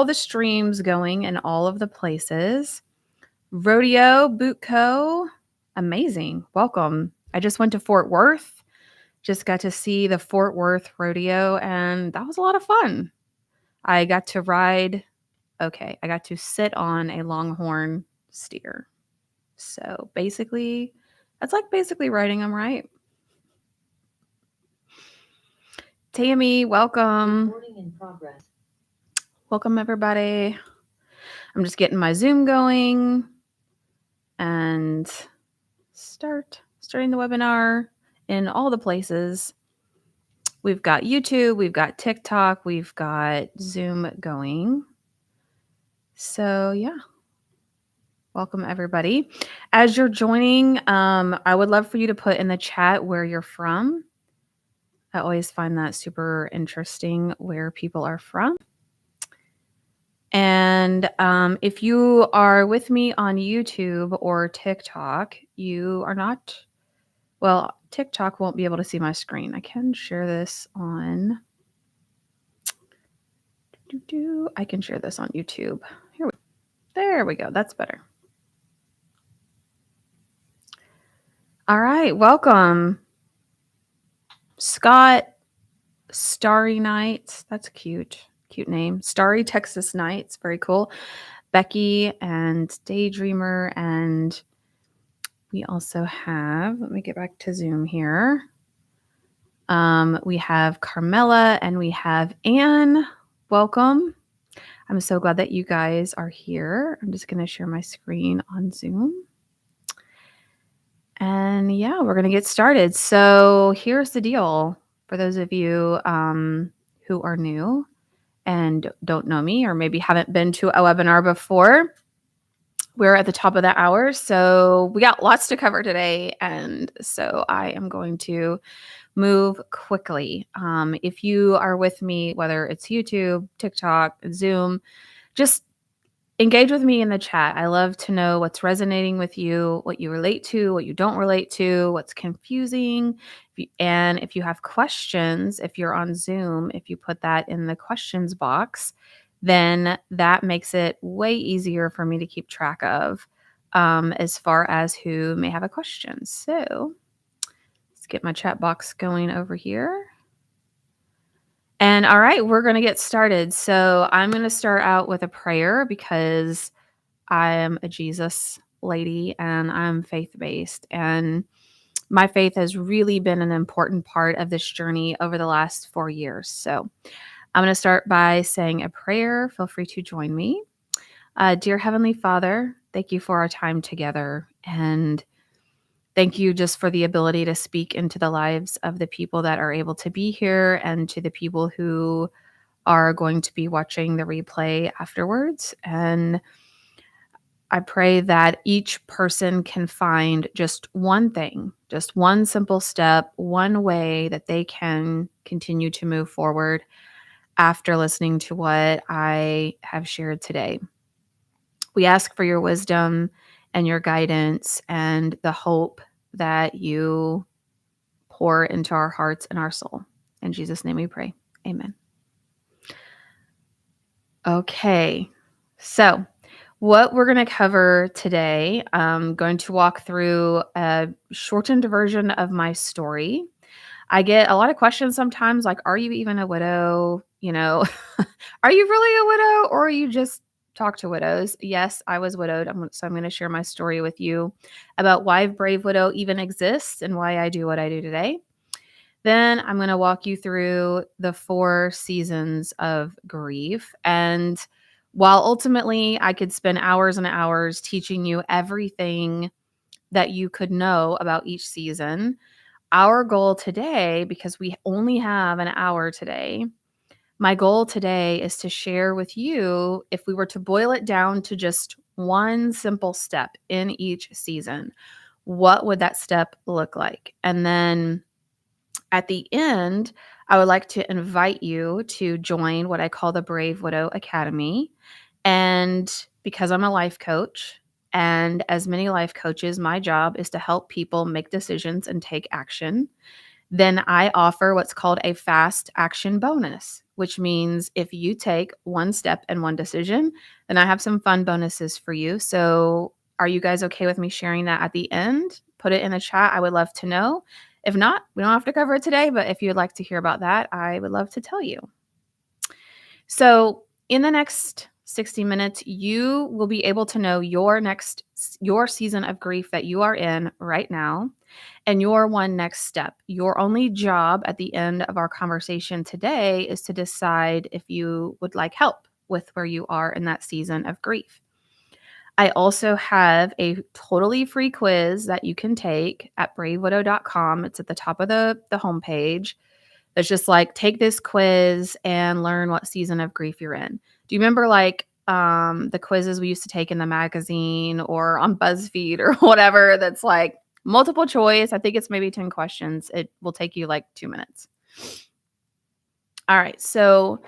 the streams going in all of the places. Rodeo, Bootco, amazing. Welcome. I just went to Fort Worth. Just got to see the Fort Worth Rodeo, and that was a lot of fun. I got to sit on a longhorn steer. So basically, that's like basically riding them, right? Tammy, welcome. Recording in progress. Welcome, everybody. I'm just getting my Zoom going and starting the webinar in all the places. We've got YouTube, we've got TikTok, we've got Zoom going. So yeah, welcome everybody. As you're joining, I would love for you to put in the chat where you're from. I always find that super interesting where people are from. And if you are with me on YouTube or TikTok, you are not, well, TikTok won't be able to see my screen. I can share this on, I can share this on YouTube. There we go. That's better. All right. Welcome. Scott, Starry Nights. That's cute. Cute name. Starry Texas Nights. Very cool. Becky and Daydreamer. And we also have, let me get back to Zoom here. We have Carmela and we have Anne. Welcome. I'm so glad that you guys are here. I'm just going to share my screen on Zoom. And yeah, we're going to get started. So here's the deal. For those of you who are new and don't know me or maybe haven't been to a webinar before, we're at the top of the hour. So we got lots to cover today. And so I am going to move quickly. If you are with me, whether it's YouTube, TikTok, Zoom, just engage with me in the chat. I love to know what's resonating with you, what you relate to, what you don't relate to, what's confusing. And if you have questions, if you're on Zoom, if you put that in the questions box, then that makes it way easier for me to keep track of as far as who may have a question. So let's get my chat box going over here. And all right, we're going to get started. So I'm going to start out with a prayer because I am a Jesus lady and I'm faith-based. And my faith has really been an important part of this journey over the last 4 years. So I'm going to start by saying a prayer. Feel free to join me. Dear Heavenly Father, thank you for our time together. And thank you just for the ability to speak into the lives of the people that are able to be here and to the people who are going to be watching the replay afterwards. And I pray that each person can find just one thing, just one simple step, one way that they can continue to move forward after listening to what I have shared today. We ask for your wisdom and your guidance and the hope that you pour into our hearts and our soul. In Jesus' name we pray. Amen. Okay, so what we're going to cover today, I'm going to walk through a shortened version of my story. I get a lot of questions sometimes like, are you even a widow? You know, are you really a widow or you just talk to widows? Yes, I was widowed. So I'm going to share my story with you about why Brave Widow even exists and why I do what I do today. Then I'm going to walk you through the 4 seasons of grief. And while ultimately I could spend hours and hours teaching you everything that you could know about each season, our goal today, because we only have an hour today, my goal today is to share with you, if we were to boil it down to just one simple step in each season, what would that step look like? And then at the end, I would like to invite you to join what I call the Brave Widow Academy. And because I'm a life coach, and as many life coaches, my job is to help people make decisions and take action. Then I offer what's called a fast action bonus. which means if you take one step and one decision, then I have some fun bonuses for you. So, are you guys okay with me sharing that at the end? Put it in the chat. I would love to know. If not, we don't have to cover it today, but if you'd like to hear about that, I would love to tell you. So, in the next 60 minutes, you will be able to know your season of grief that you are in right now and your one next step. Your only job at the end of our conversation today is to decide if you would like help with where you are in that season of grief. I also have a totally free quiz that you can take at bravewidow.com. It's at the top of the homepage. It's just like, take this quiz and learn what season of grief you're in. Do you remember the quizzes we used to take in the magazine or on BuzzFeed or whatever that's like multiple choice? I think it's maybe 10 questions. It will take you like 2 minutes. All right. So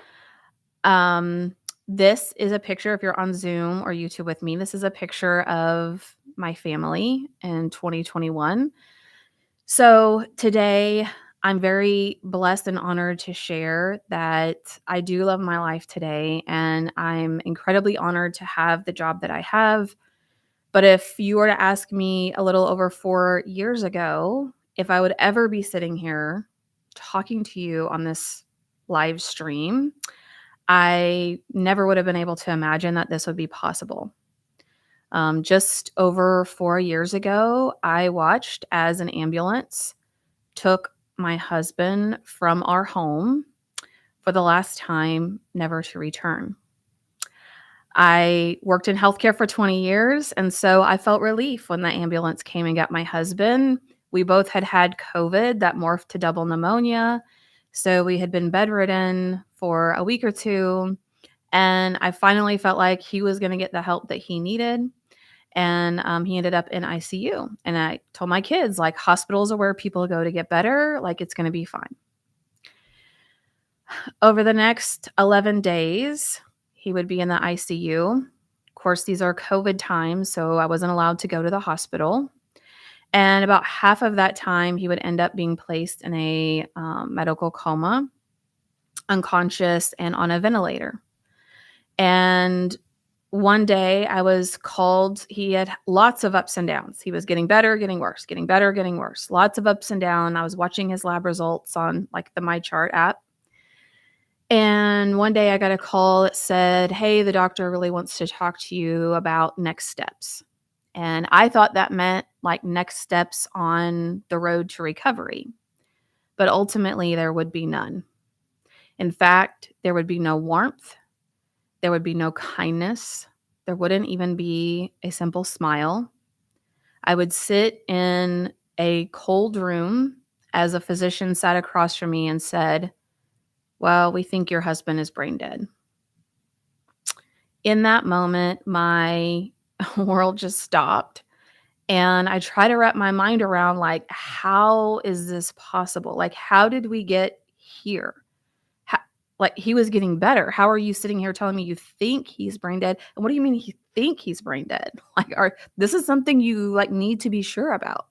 this is a picture, if you're on Zoom or YouTube with me, this is a picture of my family in 2021. So today, I'm very blessed and honored to share that I do love my life today, and I'm incredibly honored to have the job that I have. But if you were to ask me a little over 4 years ago if I would ever be sitting here talking to you on this live stream, I never would have been able to imagine that this would be possible. Just over 4 years ago, I watched as an ambulance took my husband from our home for the last time, never to return. I worked in healthcare for 20 years, and so I felt relief when the ambulance came and got my husband. We both had COVID that morphed to double pneumonia, so we had been bedridden for a week or two, and I finally felt like he was going to get the help that he needed. And he ended up in ICU. And I told my kids, like, hospitals are where people go to get better. Like, it's going to be fine. Over the next 11 days, he would be in the ICU. Of course, these are COVID times, so I wasn't allowed to go to the hospital. And about half of that time, he would end up being placed in a medical coma, unconscious, and on a ventilator. And one day I was called. He had lots of ups and downs. He was getting better, getting worse, getting better, getting worse. Lots of ups and downs. I was watching his lab results on like the MyChart app. And one day I got a call that said, "Hey, the doctor really wants to talk to you about next steps." And I thought that meant like next steps on the road to recovery. But ultimately, there would be none. In fact, there would be no warmth. There would be no kindness. There wouldn't even be a simple smile. I would sit in a cold room as a physician sat across from me and said, "Well, we think your husband is brain dead." In that moment, my world just stopped. And I try to wrap my mind around, like, how is this possible? Like, how did we get here? Like, he was getting better. How are you sitting here telling me you think he's brain dead? And what do you mean you think he's brain dead? Like, this is something you like need to be sure about.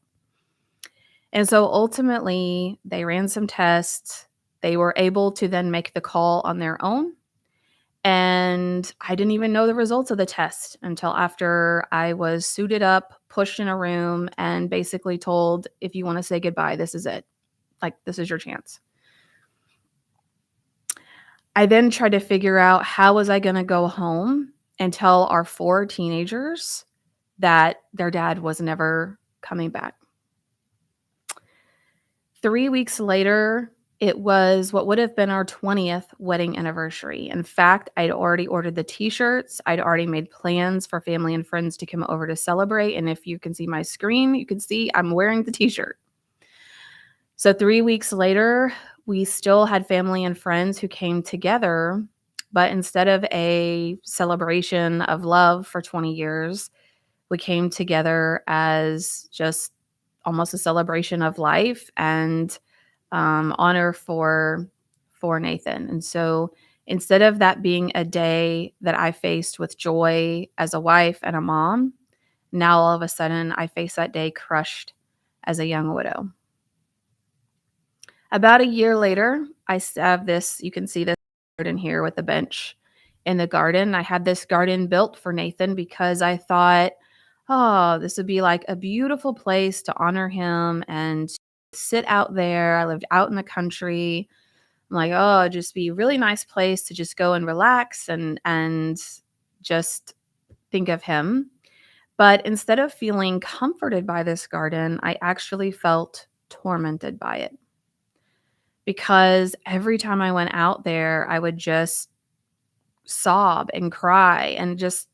And so ultimately, they ran some tests. They were able to then make the call on their own. And I didn't even know the results of the test until after I was suited up, pushed in a room, and basically told, if you want to say goodbye, this is it. Like, this is your chance. I then tried to figure out how was I going to go home and tell our 4 teenagers that their dad was never coming back. 3 weeks later, it was what would have been our 20th wedding anniversary. In fact, I'd already ordered the t-shirts. I'd already made plans for family and friends to come over to celebrate. And if you can see my screen, you can see I'm wearing the t-shirt. So 3 weeks later, we still had family and friends who came together, but instead of a celebration of love for 20 years, we came together as just almost a celebration of life and honor for Nathan. And so instead of that being a day that I faced with joy as a wife and a mom, now all of a sudden I face that day crushed as a young widow. About a year later, I have this, you can see this in here with a bench in the garden. I had this garden built for Nathan because I thought, oh, this would be like a beautiful place to honor him and sit out there. I lived out in the country. I'm like, oh, it'd just be a really nice place to just go and relax and just think of him. But instead of feeling comforted by this garden, I actually felt tormented by it because every time I went out there, I would just sob and cry and just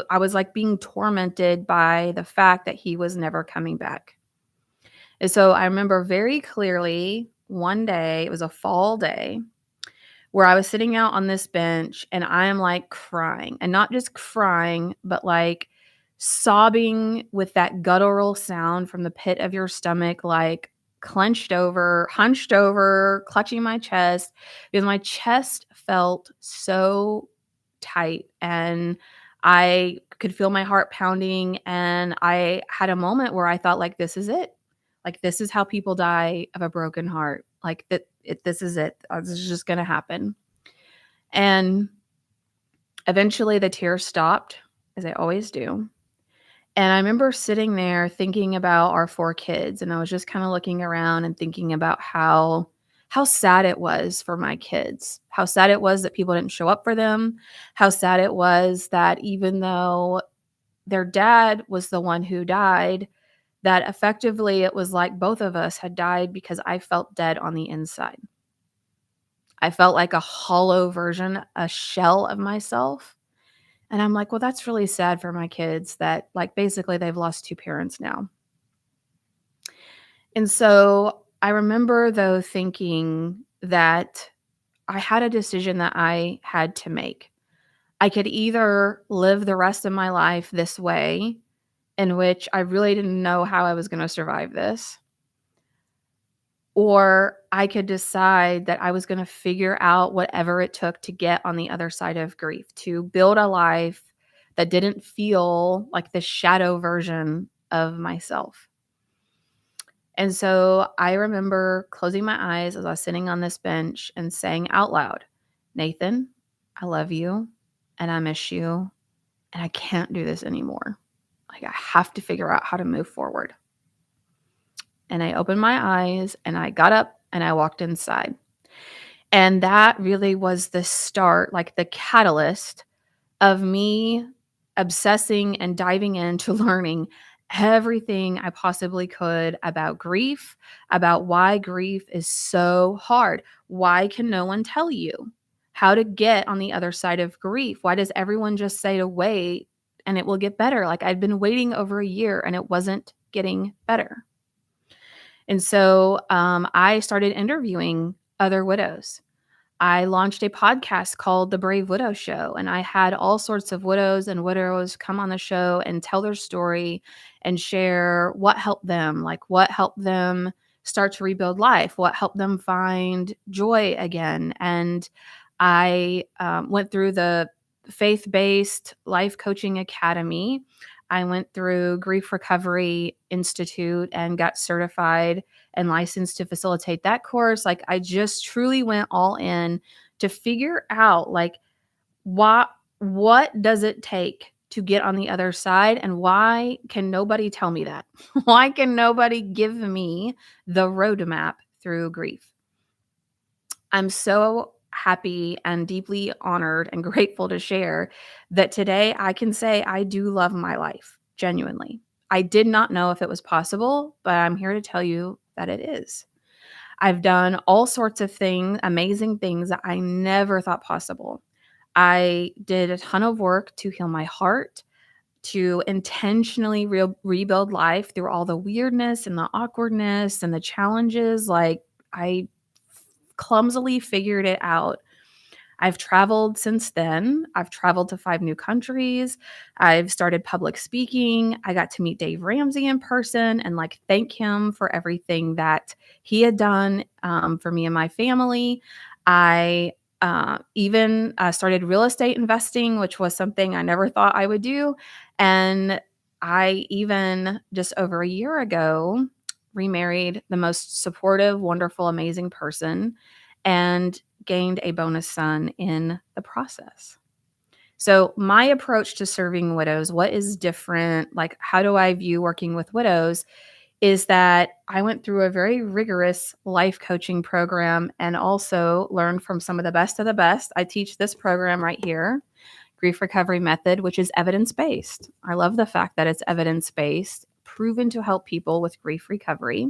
I was like being tormented by the fact that he was never coming back. And so I remember very clearly one day, it was a fall day, where I was sitting out on this bench and I am like crying, and not just crying, but like sobbing with that guttural sound from the pit of your stomach, like clenched over, hunched over, clutching my chest because my chest felt so tight and I could feel my heart pounding. And I had a moment where I thought, like, this is it. Like, this is how people die of a broken heart. Like, this is it. This is just going to happen. And eventually the tears stopped, as they always do. And I remember sitting there thinking about our 4 kids, and I was just kind of looking around and thinking about how sad it was for my kids. How sad it was that people didn't show up for them. How sad it was that even though their dad was the one who died, that effectively it was like both of us had died because I felt dead on the inside. I felt like a hollow version, a shell of myself. And I'm like, well, that's really sad for my kids that, like, basically they've lost 2 parents now. And so I remember, though, thinking that I had a decision that I had to make. I could either live the rest of my life this way, in which I really didn't know how I was going to survive this, or I could decide that I was going to figure out whatever it took to get on the other side of grief, to build a life that didn't feel like the shadow version of myself. And so I remember closing my eyes as I was sitting on this bench and saying out loud, Nathan, I love you and I miss you and I can't do this anymore. Like, I have to figure out how to move forward. And I opened my eyes and I got up and I walked inside. And that really was the start, like the catalyst of me obsessing and diving into learning everything I possibly could about grief, about why grief is so hard. Why can no one tell you how to get on the other side of grief? Why does everyone just say to wait and it will get better? Like, I'd been waiting over a year and it wasn't getting better. And so I started interviewing other widows. I launched a podcast called The Brave Widow Show, and I had all sorts of widows and widows come on the show and tell their story and share what helped them, like what helped them start to rebuild life, what helped them find joy again. And I went through the faith-based life coaching academy. I went through Grief Recovery Institute and got certified and licensed to facilitate that course. Like, I just truly went all in to figure out, like, what does it take to get on the other side, and why can nobody tell me that? Why can nobody give me the roadmap through grief? I'm so happy and deeply honored and grateful to share that today I can say I do love my life, genuinely. I did not know if it was possible, but I'm here to tell you that it is. I've done all sorts of things, amazing things that I never thought possible. I did a ton of work to heal my heart, to intentionally rebuild life through all the weirdness and the awkwardness and the challenges. Like, I clumsily figured it out. I've traveled since then. I've traveled to 5 new countries. I've started public speaking. I got to meet Dave Ramsey in person and, like, thank him for everything that he had done for me and my family. I even started real estate investing, which was something I never thought I would do. And I even just over a year ago remarried the most supportive, wonderful, amazing person. and gained a bonus son in the process. So, my approach to serving widows, what is different? Like, how do I view working with widows? Is that I went through a very rigorous life coaching program and also learned from some of the best of the best. I teach this program right here, Grief Recovery Method, which is evidence based. I love the fact that it's evidence based, proven to help people with grief recovery.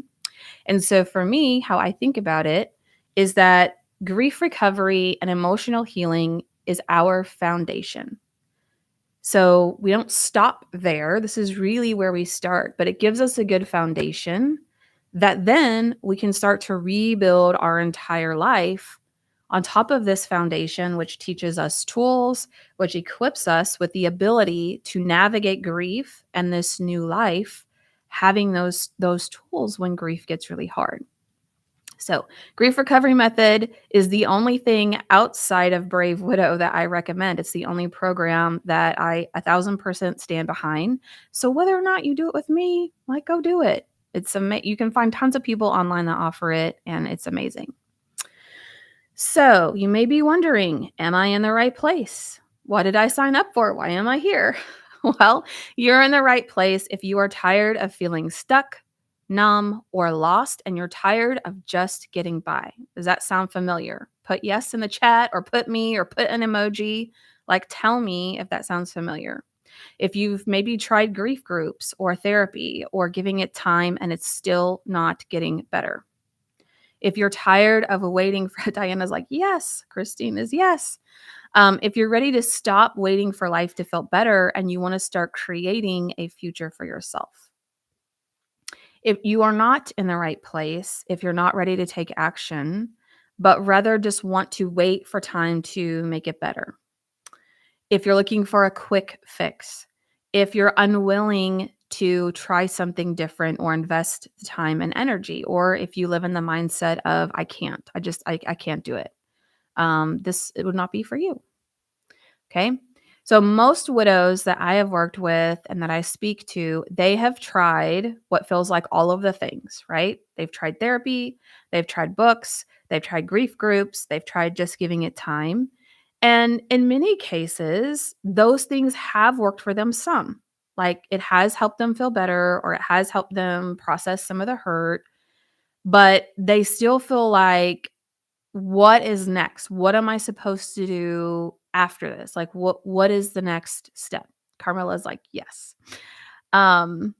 And so for me, how I think about it is that grief recovery and emotional healing is our foundation. So we don't stop there. This is really where we start, but it gives us a good foundation that then we can start to rebuild our entire life on top of this foundation, which teaches us tools, which equips us with the ability to navigate grief and this new life, having those tools when grief gets really hard. So, Grief Recovery Method is the only thing outside of Brave Widow that I recommend. It's the only program that I 1000% stand behind. So, whether or not you do it with me, like, go do it. You can find tons of people online that offer it, and it's amazing. So, you may be wondering, am I in the right place? What did I sign up for? Why am I here? Well, you're in the right place if you are tired of feeling stuck, numb, or lost, and you're tired of just getting by. Does that sound familiar? Put yes in the chat, or put me, or put an emoji. Like, tell me if that sounds familiar. If you've maybe tried grief groups or therapy or giving it time and it's still not getting better. If you're tired of waiting for Diana's like, yes, Christine is yes. If you're ready to stop waiting for life to feel better and you want to start creating a future for yourself. If you are not in the right place, if you're not ready to take action, but rather just want to wait for time to make it better. If you're looking for a quick fix, if you're unwilling to try something different or invest time and energy, or if you live in the mindset of, I can't, I can't do it. It would not be for you. Okay. So most widows that I have worked with and that I speak to, they have tried what feels like all of the things, right? They've tried therapy, they've tried books, they've tried grief groups, they've tried just giving it time. And in many cases, those things have worked for them some. Like it has helped them feel better or it has helped them process some of the hurt, but they still feel like, what is next? What am I supposed to do after this? Like what is the next step? Carmela's like, yes. And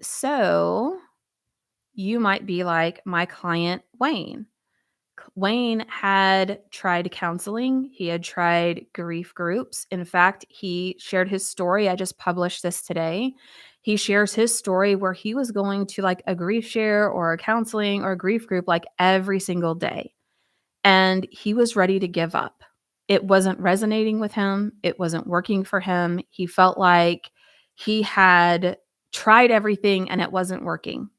so you might be like my client Wayne. Wayne had tried counseling. He had tried grief groups. In fact, he shared his story. I just published this today. He shares his story where he was going to like a grief share or a counseling or a grief group like every single day. And he was ready to give up. It wasn't resonating with him. It wasn't working for him. He felt like he had tried everything and it wasn't working.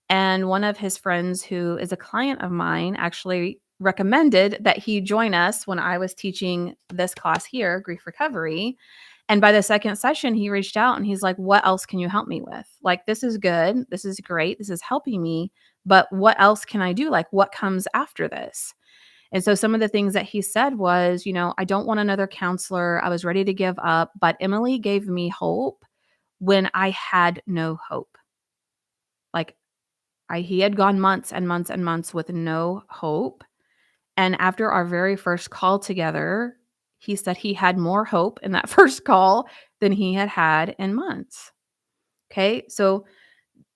And one of his friends, who is a client of mine, actually recommended that he join us when I was teaching this class here, Grief Recovery. And by the second session, he reached out and he's like, what else can you help me with? Like, this is good. This is great. This is helping me. But what else can I do? Like, what comes after this? And so some of the things that he said was, I don't want another counselor. I was ready to give up, but Emily gave me hope when I had no hope. Like, he had gone months and months and months with no hope. And after our very first call together, he said he had more hope in that first call than he had had in months. Okay. So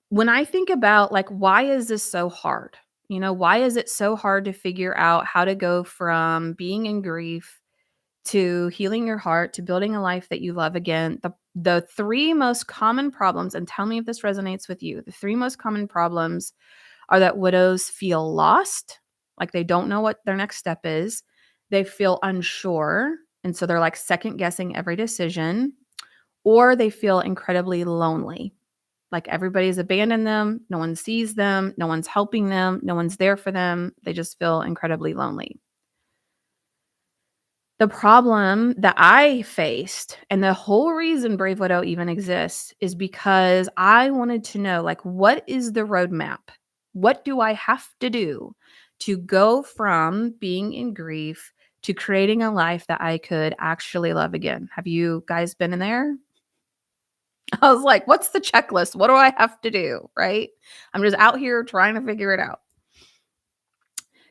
when I think about like, why is this so hard? Why is it so hard to figure out how to go from being in grief to healing your heart to building a life that you love again? The three most common problems, and tell me if this resonates with you, the three most common problems are that widows feel lost, like they don't know what their next step is. They feel unsure, and so they're like second guessing every decision, or they feel incredibly lonely. Like everybody's abandoned them, no one sees them, no one's helping them, no one's there for them. They just feel incredibly lonely. The problem that I faced, and the whole reason Brave Widow even exists, is because I wanted to know, like, what is the roadmap? What do I have to do to go from being in grief to creating a life that I could actually love again? Have you guys been in there? I was like, what's the checklist? What do I have to do? Right? I'm just out here trying to figure it out.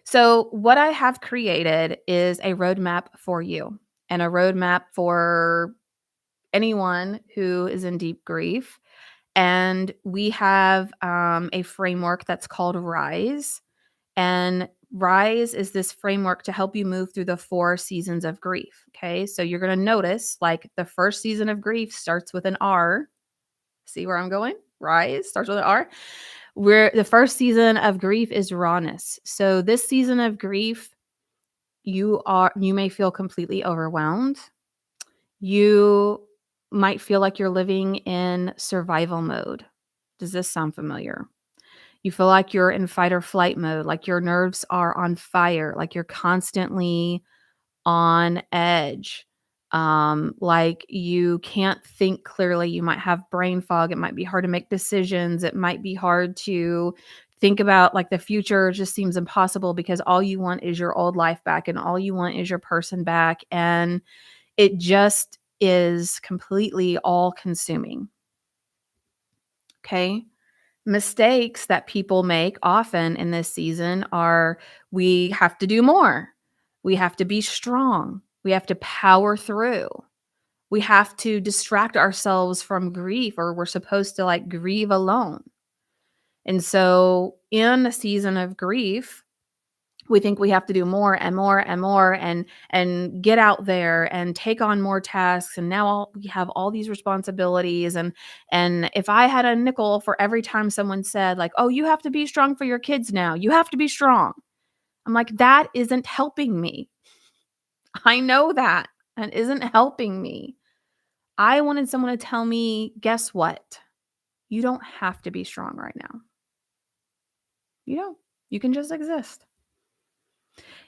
So, what I have created is a roadmap for you and a roadmap for anyone who is in deep grief. And we have a framework that's called RISE. And RISE is this framework to help you move through the 4 seasons of grief. Okay. So, you're going to notice like the first season of grief starts with an R. See where I'm going? Rise starts with an R. Where the first season of grief is rawness. So this season of grief, you may feel completely overwhelmed. You might feel like you're living in survival mode. Does this sound familiar? You feel like you're in fight or flight mode, like your nerves are on fire, like you're constantly on edge. Like you can't think clearly. You might have brain fog. It might be hard to make decisions. It might be hard to think about like the future just seems impossible because all you want is your old life back and all you want is your person back. And it just is completely all consuming. Okay. Mistakes that people make often in this season are we have to do more. We have to be strong. We have to power through. We have to distract ourselves from grief, or we're supposed to like grieve alone. And so in the season of grief, we think we have to do more and more and more and get out there and take on more tasks, and now we have all these responsibilities, and if I had a nickel for every time someone said like, oh, you have to be strong for your kids now, you have to be strong, I'm like, that isn't helping me. I know that and isn't helping me. I wanted someone to tell me, guess what, you don't have to be strong right now. You don't. You can just exist.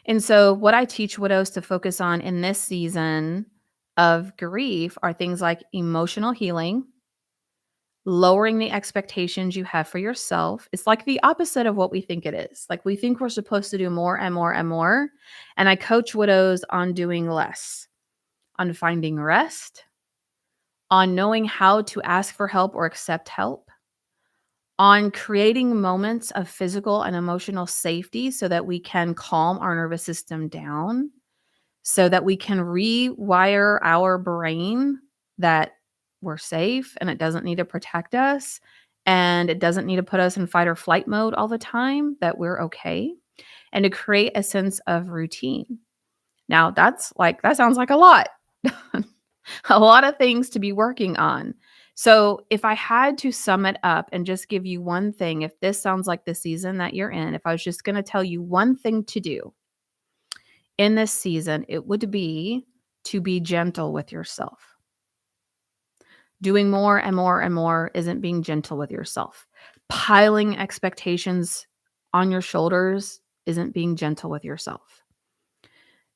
And so, what I teach widows to focus on in this season of grief are things like emotional healing, lowering the expectations you have for yourself. It's like the opposite of what we think it is. Like, we think we're supposed to do more and more and more. And I coach widows on doing less, on finding rest, on knowing how to ask for help or accept help, on creating moments of physical and emotional safety so that we can calm our nervous system down, so that we can rewire our brain that we're safe and it doesn't need to protect us and it doesn't need to put us in fight or flight mode all the time, that we're okay, and to create a sense of routine. Now, that sounds like a lot. A lot of things to be working on. So, if I had to sum it up and just give you one thing, if this sounds like the season that you're in, if I was just going to tell you one thing to do in this season, it would be to be gentle with yourself. Doing more and more and more isn't being gentle with yourself. Piling expectations on your shoulders isn't being gentle with yourself.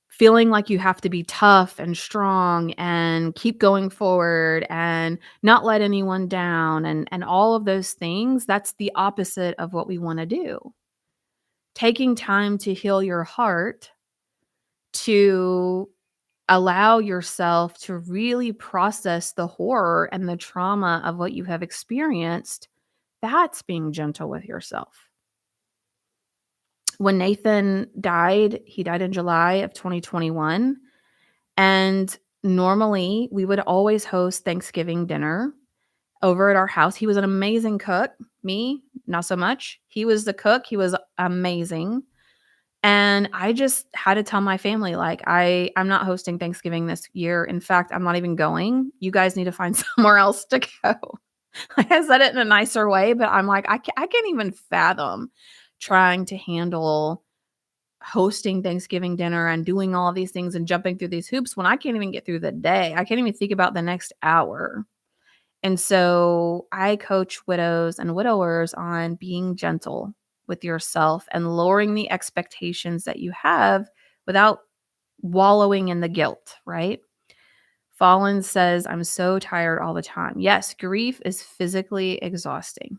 Feeling like you have to be tough and strong and keep going forward and not let anyone down and all of those things, that's the opposite of what we want to do. Taking time to heal your heart, to allow yourself to really process the horror and the trauma of what you have experienced, that's being gentle with yourself. When Nathan died, he died in July of 2021. And normally we would always host Thanksgiving dinner over at our house. He was an amazing cook. Me, not so much. He was the cook. He was amazing. And I just had to tell my family, like, I'm not hosting Thanksgiving this year. In fact, I'm not even going. You guys need to find somewhere else to go. I said it in a nicer way, but I'm like, I can't even fathom trying to handle hosting Thanksgiving dinner and doing all of these things and jumping through these hoops when I can't even get through the day. I can't even think about the next hour. And so I coach widows and widowers on being gentle with yourself and lowering the expectations that you have without wallowing in the guilt, right? Fallen says, I'm so tired all the time. Yes, grief is physically exhausting.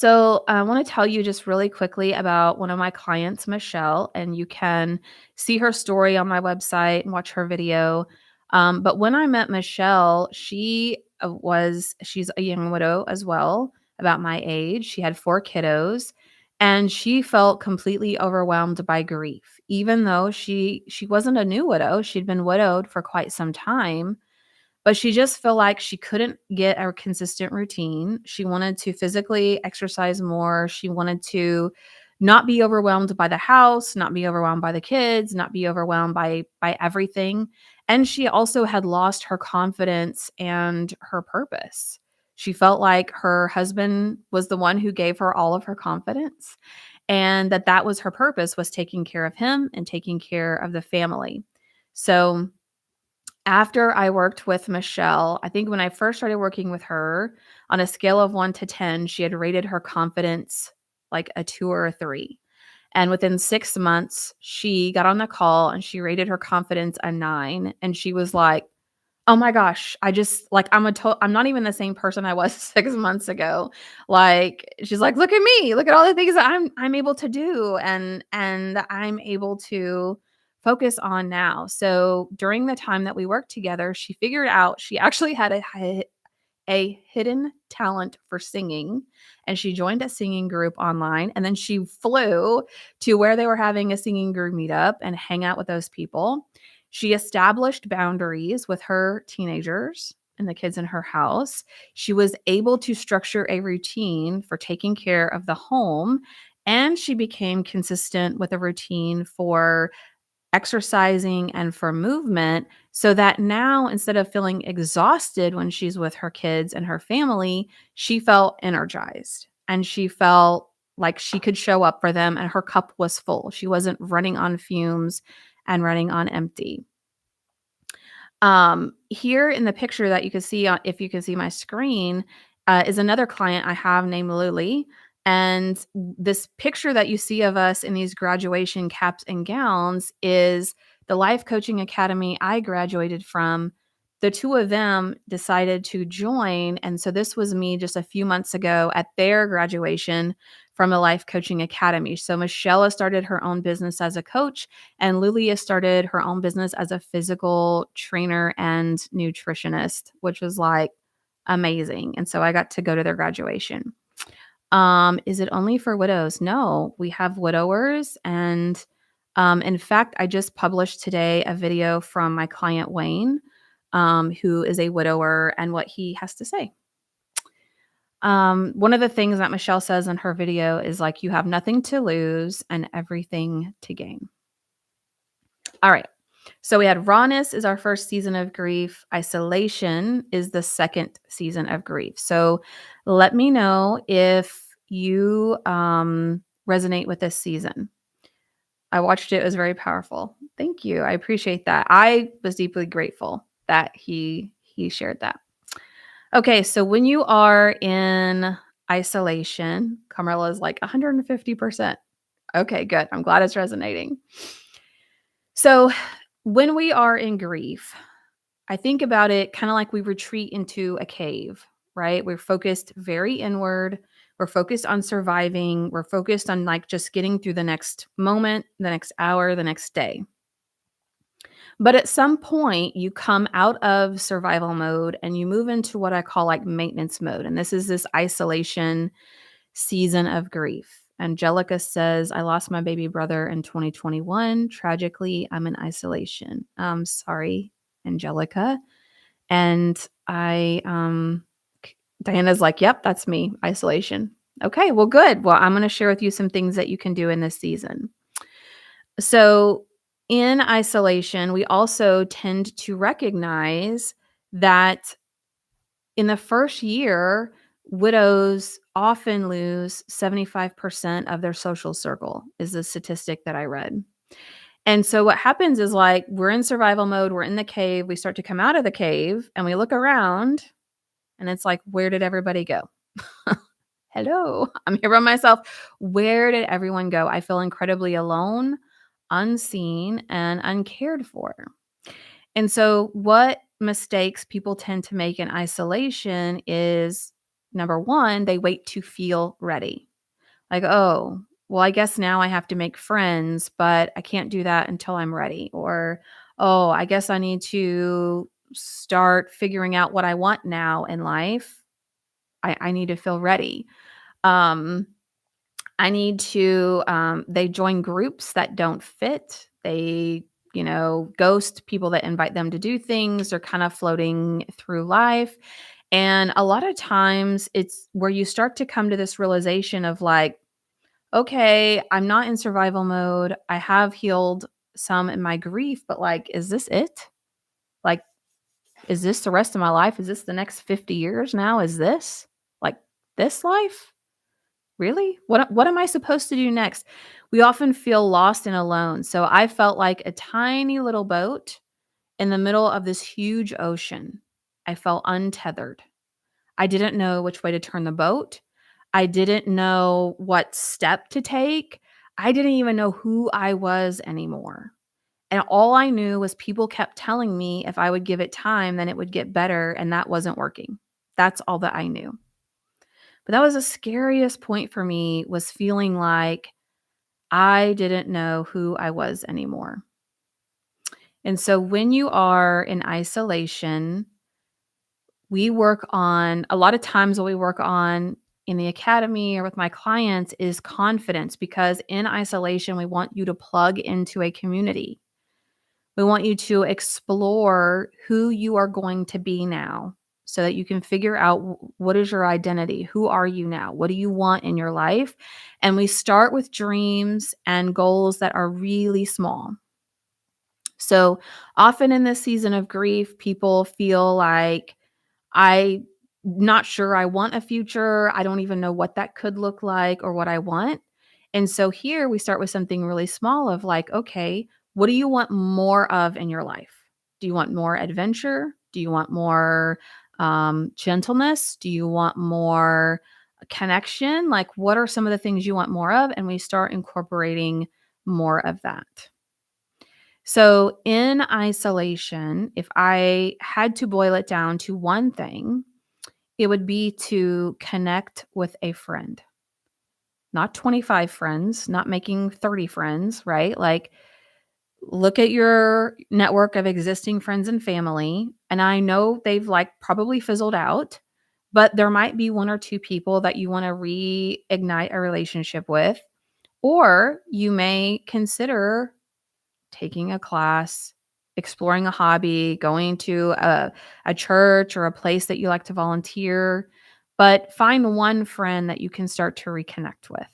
So, I want to tell you just really quickly about one of my clients, Michelle, and you can see her story on my website and watch her video. But when I met Michelle, she's a young widow as well, about my age. She had 4 kiddos, and she felt completely overwhelmed by grief, even though she wasn't a new widow. She'd been widowed for quite some time, but she just felt like she couldn't get a consistent routine. She wanted to physically exercise more. She wanted to not be overwhelmed by the house, not be overwhelmed by the kids, not be overwhelmed by everything. And she also had lost her confidence and her purpose. She felt like her husband was the one who gave her all of her confidence, and that was her purpose, was taking care of him and taking care of the family. So after I worked with Michelle, I think when I first started working with her, on a scale of 1 to 10, she had rated her confidence like a 2 or a 3. And within 6 months, she got on the call and she rated her confidence a 9. And she was like, oh my gosh, I just like I'm not even the same person I was 6 months ago. Like, she's like, "Look at me. Look at all the things that I'm able to do and I'm able to focus on now." So, during the time that we worked together, she figured out she actually had a hidden talent for singing, and she joined a singing group online, and then she flew to where they were having a singing group meetup and hang out with those people. She established boundaries with her teenagers and the kids in her house. She was able to structure a routine for taking care of the home, and she became consistent with a routine for exercising and for movement, so that now, instead of feeling exhausted when she's with her kids and her family, she felt energized and she felt like she could show up for them and her cup was full. She wasn't running on fumes and running on empty. Here in the picture that you can see on, if you can see my screen, is another client I have named Lily. And this picture that you see of us in these graduation caps and gowns is the Life Coaching Academy I graduated from. The two of them decided to join. And so this was me just a few months ago at their graduation from the Life Coaching Academy. So Michelle has started her own business as a coach, and Lulia started her own business as a physical trainer and nutritionist, which was like amazing. And so I got to go to their graduation. Is it only for widows? No, we have widowers. And in fact, I just published today a video from my client, Wayne, who is a widower, and what he has to say. One of the things that Michelle says in her video is like, you have nothing to lose and everything to gain. All right. So we had rawness is our first season of grief. Isolation is the second season of grief. So let me know if you resonate with this season. I watched it. It was very powerful. Thank you. I appreciate that. I was deeply grateful that he shared that. Okay, so when you are in isolation, Carmela is like 150%. Okay, good. I'm glad it's resonating. So when we are in grief, I think about it kind of like we retreat into a cave, right? We're focused very inward. We're focused on surviving. We're focused on like just getting through the next moment, the next hour, the next day. But at some point, you come out of survival mode and you move into what I call like maintenance mode. And this is this isolation season of grief. Angelica says, I lost my baby brother in 2021. Tragically, I'm in isolation. Sorry, Angelica. And Diana's like, yep, that's me, isolation. Okay, well, good. Well, I'm going to share with you some things that you can do in this season. So, in isolation, we also tend to recognize that in the first year, widows often lose 75% of their social circle, is the statistic that I read. And so what happens is like we're in survival mode, we're in the cave, we start to come out of the cave and we look around and it's like, where did everybody go? Hello, I'm here by myself. Where did everyone go? I feel incredibly alone, unseen, and uncared for. And so, what mistakes people tend to make in isolation is Number one, they wait to feel ready. Like, oh, well, I guess now I have to make friends, but I can't do that until I'm ready. Or, oh, I guess I need to start figuring out what I want now in life. I need to feel ready. Um, I need to, they join groups that don't fit. They, ghost people that invite them to do things. They're kind of floating through life. And a lot of times it's where you start to come to this realization of like, okay, I'm not in survival mode. I have healed some in my grief, but like, is this it? Like, is this the rest of my life? Is this the next 50 years now? Is this like this life? Really? What am I supposed to do next? We often feel lost and alone. So I felt like a tiny little boat in the middle of this huge ocean. I felt untethered. I didn't know which way to turn the boat. I didn't know what step to take. I didn't even know who I was anymore. And all I knew was people kept telling me if I would give it time, then it would get better. And that wasn't working. That's all that I knew. But that was the scariest point for me, was feeling like I didn't know who I was anymore. And so when you are in isolation, we work on a lot of times what we work on in the academy or with my clients is confidence, because in isolation, we want you to plug into a community. We want you to explore who you are going to be now so that you can figure out what is your identity? Who are you now? What do you want in your life? And we start with dreams and goals that are really small. So often in this season of grief, people feel like, I'm not sure I want a future. I don't even know what that could look like or what I want. And so here we start with something really small of like, okay, what do you want more of in your life? Do you want more adventure? Do you want more gentleness? Do you want more connection? Like, what are some of the things you want more of? And we start incorporating more of that. So, in isolation, if I had to boil it down to one thing, it would be to connect with a friend. Not 25 friends, not making 30 friends, right? Like, look at your network of existing friends and family. And I know they've like probably fizzled out, but there might be one or two people that you want to reignite a relationship with. Or you may consider taking a class, exploring a hobby, going to a church or a place that you like to volunteer, but find one friend that you can start to reconnect with.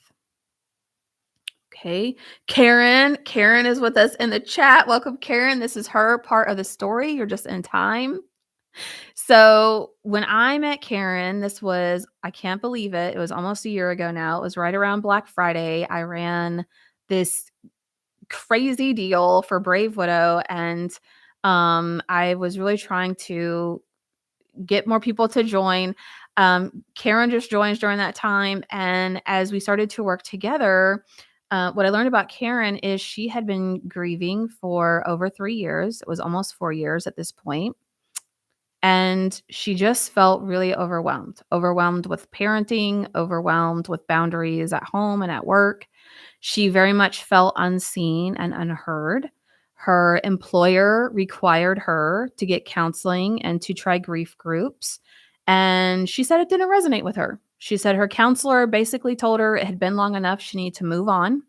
Okay. Karen is with us in the chat. Welcome, Karen. This is her part of the story. You're just in time. So when I met Karen, this was, I can't believe it. It was almost a year ago now. It was right around Black Friday. I ran this crazy deal for Brave Widow, and I was really trying to get more people to join. Karen just joined during that time, and as we started to work together, what I learned about Karen is she had been grieving for over 3 years. It was almost 4 years at this point. And she just felt really overwhelmed with parenting, overwhelmed with boundaries at home and at work. She very much felt unseen and unheard. Her employer required her to get counseling and to try grief groups. And she said it didn't resonate with her. She said her counselor basically told her it had been long enough. She needed to move on.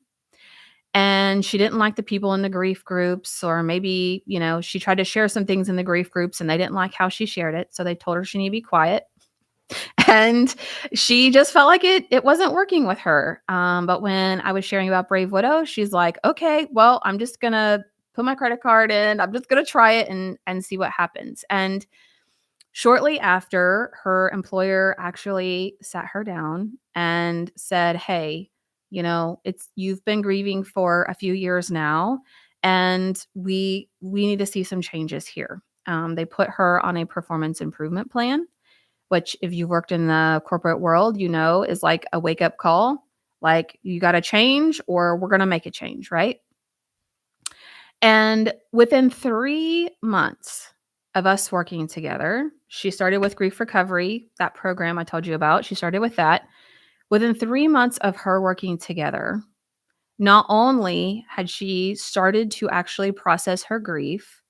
And she didn't like the people in the grief groups, or maybe, she tried to share some things in the grief groups and they didn't like how she shared it. So they told her she needed to be quiet. And she just felt like it wasn't working with her. But when I was sharing about Brave Widow, she's like, okay, well, I'm just going to put my credit card in. I'm just going to try it and see what happens. And shortly after, her employer actually sat her down and said, hey, you've been grieving for a few years now, and we need to see some changes here. They put her on a performance improvement plan, which if you worked in the corporate world, is like a wake up call. Like, you got to change or we're going to make a change, right? And within 3 months of us working together. She started with Grief Recovery, that program I told you about. She started with that. Within 3 months of her working together, not only had she started to actually process her grief,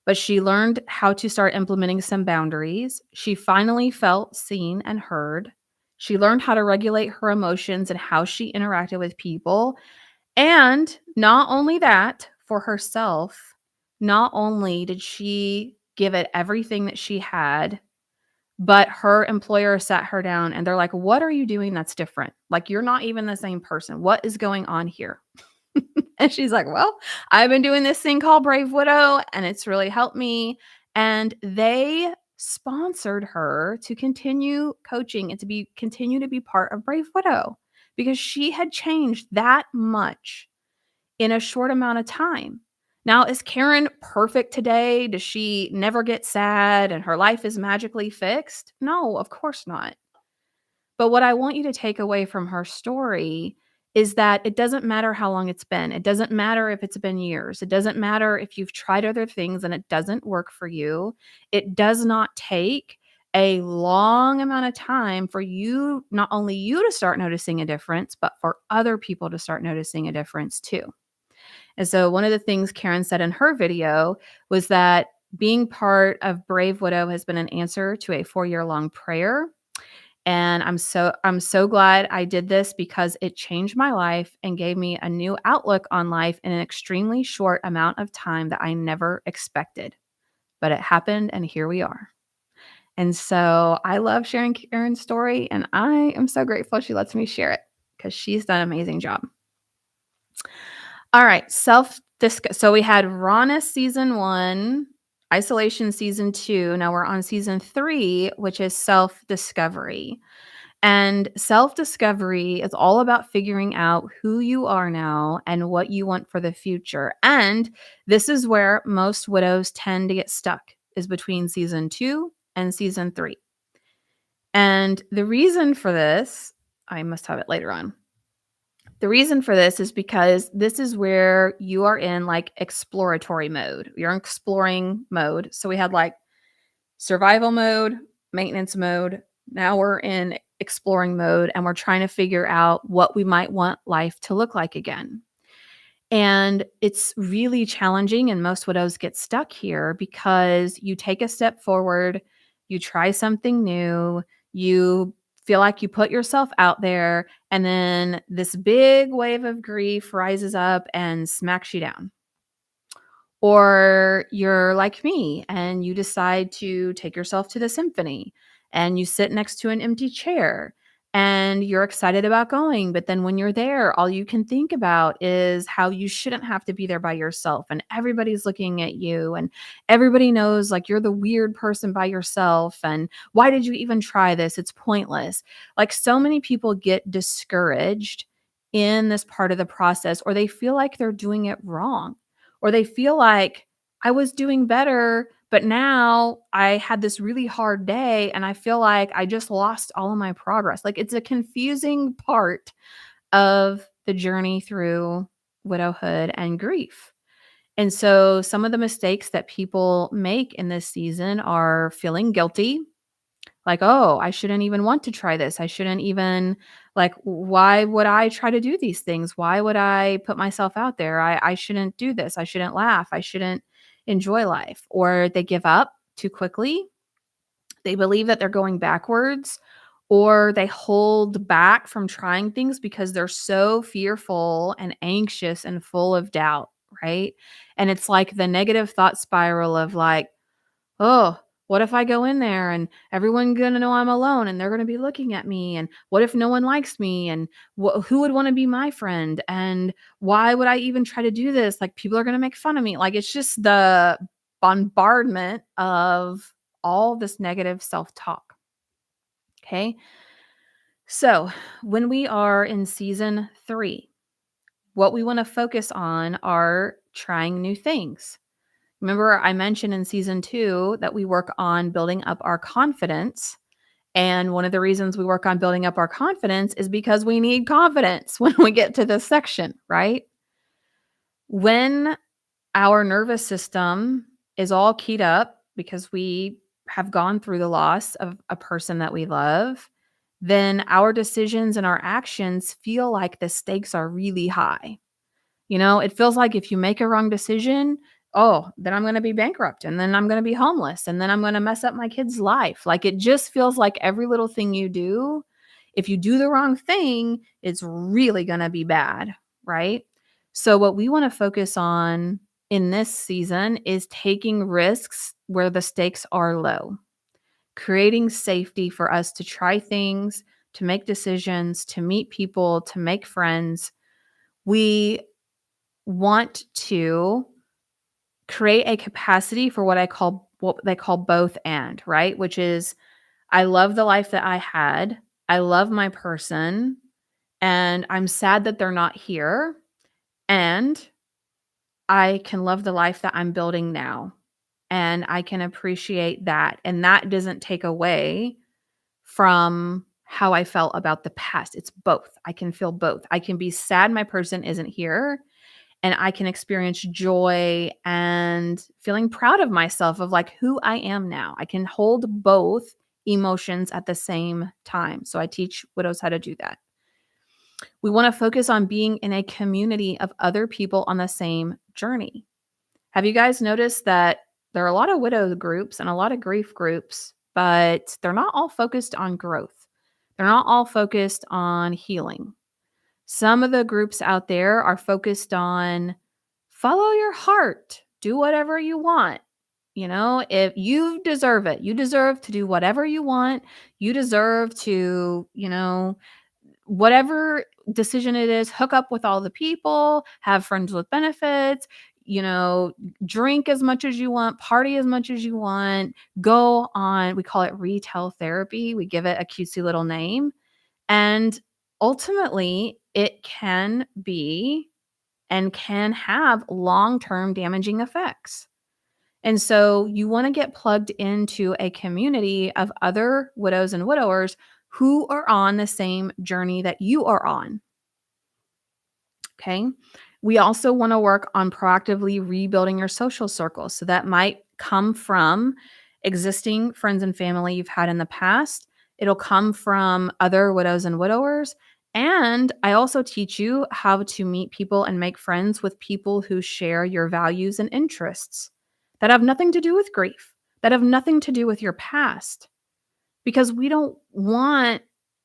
but she learned how to start implementing some boundaries. She finally felt seen and heard. She learned how to regulate her emotions and how she interacted with people. And not only that, for herself, not only did she give it everything that she had, but her employer sat her down and they're like, "What are you doing that's different? Like, you're not even the same person. What is going on here?" And she's like, "Well, I've been doing this thing called Brave Widow, and it's really helped me." And they sponsored her to continue coaching and to continue to be part of Brave Widow because she had changed that much in a short amount of time. Now, is Karen perfect today? Does she never get sad and her life is magically fixed? No, of course not. But what I want you to take away from her story is that it doesn't matter how long it's been. It doesn't matter if it's been years. It doesn't matter if you've tried other things and it doesn't work for you. It does not take a long amount of time for you, not only you to start noticing a difference, but for other people to start noticing a difference too. And so one of the things Karen said in her video was that being part of Brave Widow has been an answer to a 4-year-long prayer. And I'm so glad I did this because it changed my life and gave me a new outlook on life in an extremely short amount of time that I never expected. But it happened and here we are. And so I love sharing Karen's story and I am so grateful she lets me share it because she's done an amazing job. All right, so we had Rawness season 1, Isolation season 2. Now we're on season 3, which is self-discovery. And self-discovery is all about figuring out who you are now and what you want for the future. And this is where most widows tend to get stuck, is between season 2 and season 3. And the reason for this, I must have it later on. The reason for this is because this is where you are in like exploratory mode. You're in exploring mode. So we had like survival mode, maintenance mode. Now we're in exploring mode and we're trying to figure out what we might want life to look like again. And it's really challenging, and most widows get stuck here because you take a step forward, you try something new, you feel like you put yourself out there, and then this big wave of grief rises up and smacks you down. Or you're like me and you decide to take yourself to the symphony and you sit next to an empty chair and you're excited about going. But then when you're there, all you can think about is how you shouldn't have to be there by yourself. And everybody's looking at you and everybody knows like you're the weird person by yourself. And why did you even try this? It's pointless. Like so many people get discouraged in this part of the process, or they feel like they're doing it wrong, or they feel like I was doing better, but now I had this really hard day and I feel like I just lost all of my progress. Like it's a confusing part of the journey through widowhood and grief. And so some of the mistakes that people make in this season are feeling guilty, like, "Oh, I shouldn't even want to try this. I shouldn't even like, why would I try to do these things? Why would I put myself out there? I shouldn't do this. I shouldn't laugh. I shouldn't enjoy life." Or they give up too quickly. They believe that they're going backwards, or they hold back from trying things because they're so fearful and anxious and full of doubt, right? And it's like the negative thought spiral of like, "Oh, what if I go in there and everyone's gonna know I'm alone and they're gonna be looking at me? And what if no one likes me? And who would want to be my friend? And why would I even try to do this? Like people are gonna make fun of me." Like it's just the bombardment of all this negative self-talk. Okay. So when we are in season 3, what we want to focus on are trying new things. Remember, I mentioned in season 2 that we work on building up our confidence. And one of the reasons we work on building up our confidence is because we need confidence when we get to this section, right? When our nervous system is all keyed up because we have gone through the loss of a person that we love, then our decisions and our actions feel like the stakes are really high. It feels like if you make a wrong decision, oh, then I'm going to be bankrupt and then I'm going to be homeless and then I'm going to mess up my kid's life. Like it just feels like every little thing you do, if you do the wrong thing, it's really going to be bad, right? So, what we want to focus on in this season is taking risks where the stakes are low, creating safety for us to try things, to make decisions, to meet people, to make friends. We want to create a capacity for what they call both and, right? Which is I love the life that I had. I love my person and I'm sad that they're not here, and I can love the life that I'm building now and I can appreciate that, and that doesn't take away from how I felt about the past. It's both. I can feel both. I can be sad my person isn't here, and I can experience joy and feeling proud of myself of like who I am now. I can hold both emotions at the same time. So I teach widows how to do that. We want to focus on being in a community of other people on the same journey. Have you guys noticed that there are a lot of widow groups and a lot of grief groups, but they're not all focused on growth? They're not all focused on healing. Some of the groups out there are focused on follow your heart, do whatever you want. If you deserve it, you deserve to do whatever you want. You deserve to, whatever decision it is, hook up with all the people, have friends with benefits, you know, drink as much as you want, party as much as you want, go on, we call it retail therapy. We give it a cutesy little name. And ultimately, it can be and can have long-term damaging effects. And so you want to get plugged into a community of other widows and widowers who are on the same journey that you are on. Okay. We also want to work on proactively rebuilding your social circle. So that might come from existing friends and family you've had in the past. It'll come from other widows and widowers. And I also teach you how to meet people and make friends with people who share your values and interests that have nothing to do with grief, that have nothing to do with your past. Because we don't want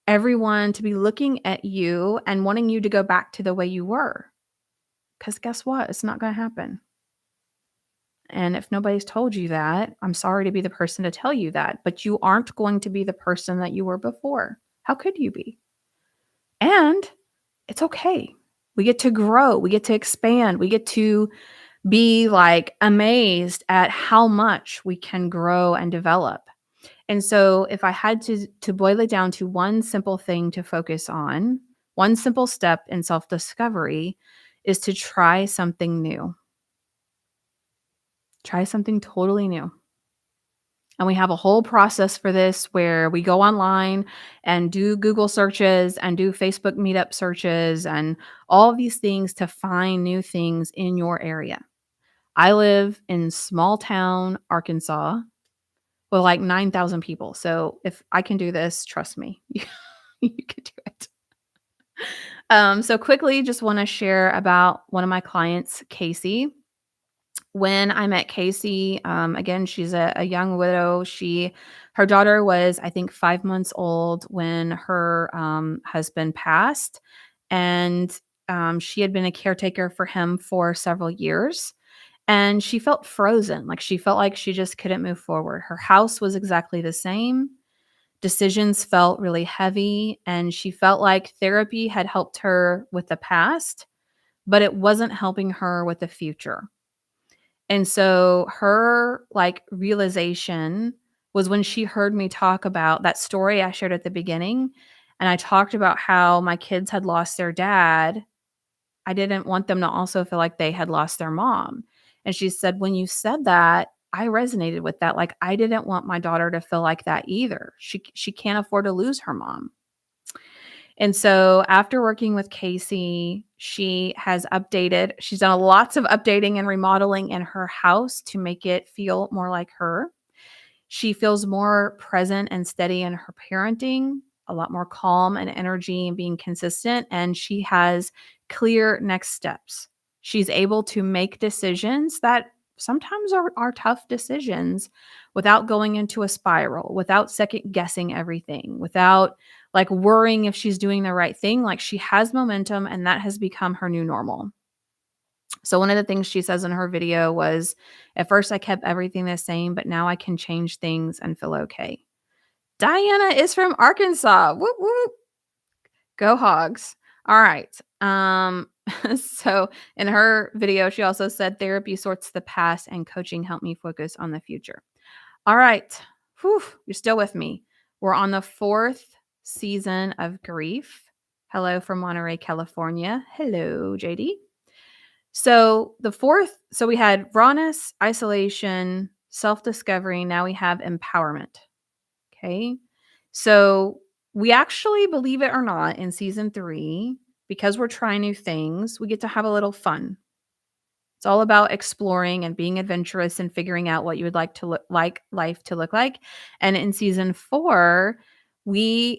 everyone to be looking at you and wanting you to go back to the way you were. Because guess what? It's not going to happen. And if nobody's told you that, I'm sorry to be the person to tell you that, but you aren't going to be the person that you were before. How could you be? And it's okay. We get to grow, we get to expand, we get to be like amazed at how much we can grow and develop. And so if I had to boil it down to one simple thing to focus on, one simple step in self-discovery is to try something new. Try something totally new. And we have a whole process for this where we go online and do Google searches and do Facebook meetup searches and all of these things to find new things in your area. I live in small town Arkansas with like 9,000 people. So if I can do this, trust me, you can do it. So quickly, just want to share about one of my clients, Casey. When I met Casey, again, she's a young widow. Her daughter was, I think, 5 months old when her husband passed, and she had been a caretaker for him for several years. And she felt frozen, like she felt like she just couldn't move forward. Her house was exactly the same. Decisions felt really heavy, and she felt like therapy had helped her with the past, but it wasn't helping her with the future. And so her like realization was when she heard me talk about that story I shared at the beginning. And I talked about how my kids had lost their dad. I didn't want them to also feel like they had lost their mom. And she said, when you said that, I resonated with that. Like I didn't want my daughter to feel like that either. She can't afford to lose her mom. And so after working with Casey, she's done lots of updating and remodeling in her house to make it feel more like her. She feels more present and steady in her parenting, a lot more calm and energy and being consistent. And she has clear next steps. She's able to make decisions that sometimes are tough decisions without going into a spiral, without second guessing everything, without like worrying if she's doing the right thing. Like she has momentum, and that has become her new normal. So one of the things she says in her video was, at first I kept everything the same, but now I can change things and feel okay. Diana is from Arkansas. Whoop, whoop. Go Hogs. All right. So in her video, she also said therapy sorts the past and coaching helped me focus on the future. All right. Whew, you're still with me. We're on the 4th season of Grief. Hello from Monterey, California. Hello, JD. So we had rawness, isolation, self-discovery. Now we have empowerment. Okay. So we actually, believe it or not, in season 3, because we're trying new things, we get to have a little fun. It's all about exploring and being adventurous and figuring out what you would like to look like life to look like. And in season 4,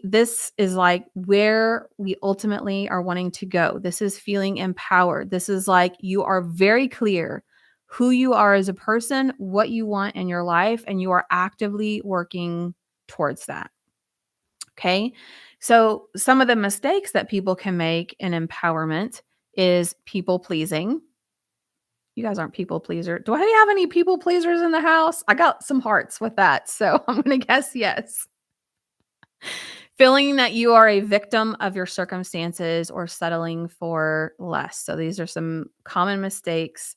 this is like where we ultimately are wanting to go. This is feeling empowered. This is like you are very clear who you are as a person, what you want in your life, and you are actively working towards that. Okay. So some of the mistakes that people can make in empowerment is people pleasing. You guys aren't people pleaser. Do I have any people pleasers in the house? I got some hearts with that. So I'm going to guess yes. Feeling that you are a victim of your circumstances or settling for less. So these are some common mistakes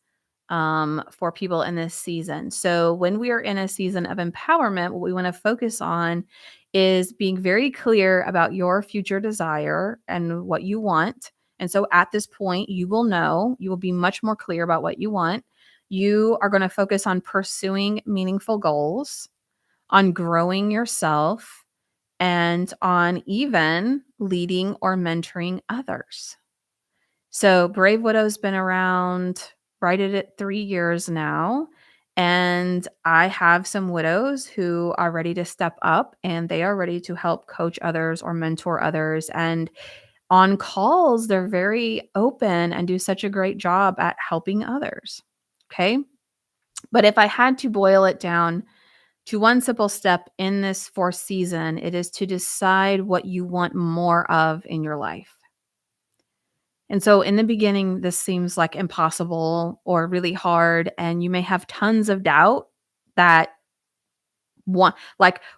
for people in this season. So when we are in a season of empowerment, what we want to focus on is being very clear about your future desire and what you want. And so at this point, you will be much more clear about what you want. You are going to focus on pursuing meaningful goals, on growing yourself, and on even leading or mentoring others. So Brave Widow's been around right at 3 years now. And I have some widows who are ready to step up, and they are ready to help coach others or mentor others. And on calls, they're very open and do such a great job at helping others. Okay. But if I had to boil it down to one simple step in this 4th season, it is to decide what you want more of in your life. And so in the beginning, this seems like impossible or really hard, and you may have tons of doubt that why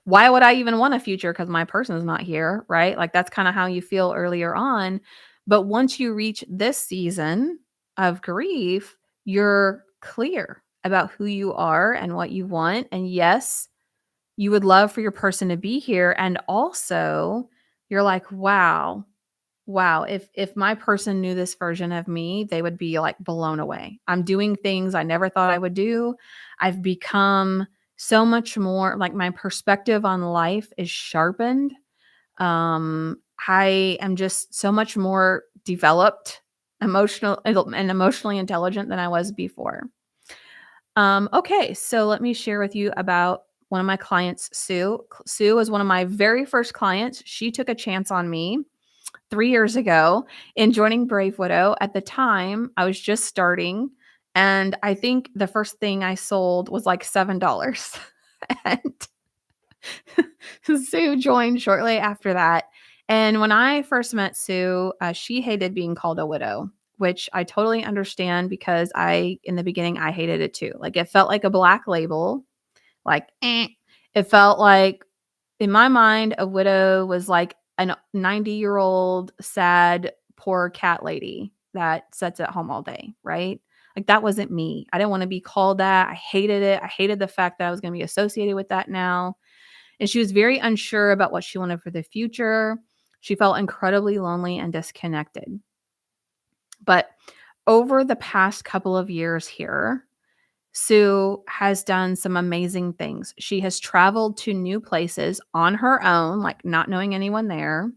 would I even want a future because my person is not here, right? Like that's kind of how you feel earlier on. But once you reach this season of grief, you're clear about who you are and what you want. And yes, you would love for your person to be here. And also, you're like, wow, if my person knew this version of me, they would be like blown away. I'm doing things I never thought I would do. I've become so much more like my perspective on life is sharpened. I am just so much more developed, emotionally intelligent than I was before. Okay, so let me share with you about one of my clients, Sue. Sue was one of my very first clients. She took a chance on me 3 years ago in joining Brave Widow. At the time, I was just starting, and I think the first thing I sold was like $7. And Sue joined shortly after that. And when I first met Sue, she hated being called a widow, which I totally understand because in the beginning, I hated it too. Like it felt like a black label, like, It felt like, in my mind, a widow was like a 90-year-old, sad, poor cat lady that sits at home all day, right? Like that wasn't me. I didn't want to be called that. I hated it. I hated the fact that I was going to be associated with that now. And she was very unsure about what she wanted for the future. She felt incredibly lonely and disconnected. But over the past couple of years here, Sue has done some amazing things. She has traveled to new places on her own, like not knowing anyone there.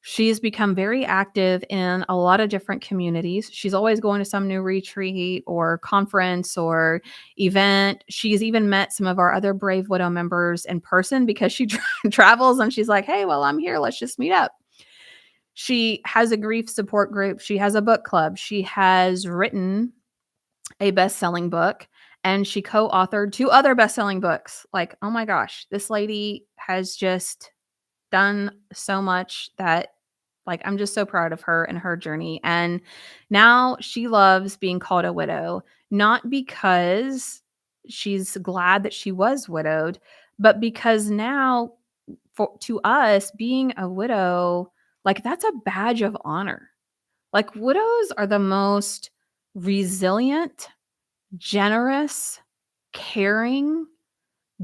She's become very active in a lot of different communities. She's always going to some new retreat or conference or event. She's even met some of our other Brave Widow members in person because she travels and she's like, "Hey, well, I'm here. Let's just meet up." She has a grief support group. She has a book club. She has written a best-selling book, and she co-authored 2 other best-selling books. Like, oh my gosh, this lady has just done so much that, like, I'm just so proud of her and her journey. And now she loves being called a widow, not because she's glad that she was widowed, but because now for to us being a widow, like, that's a badge of honor. Like, widows are the most resilient, generous, caring,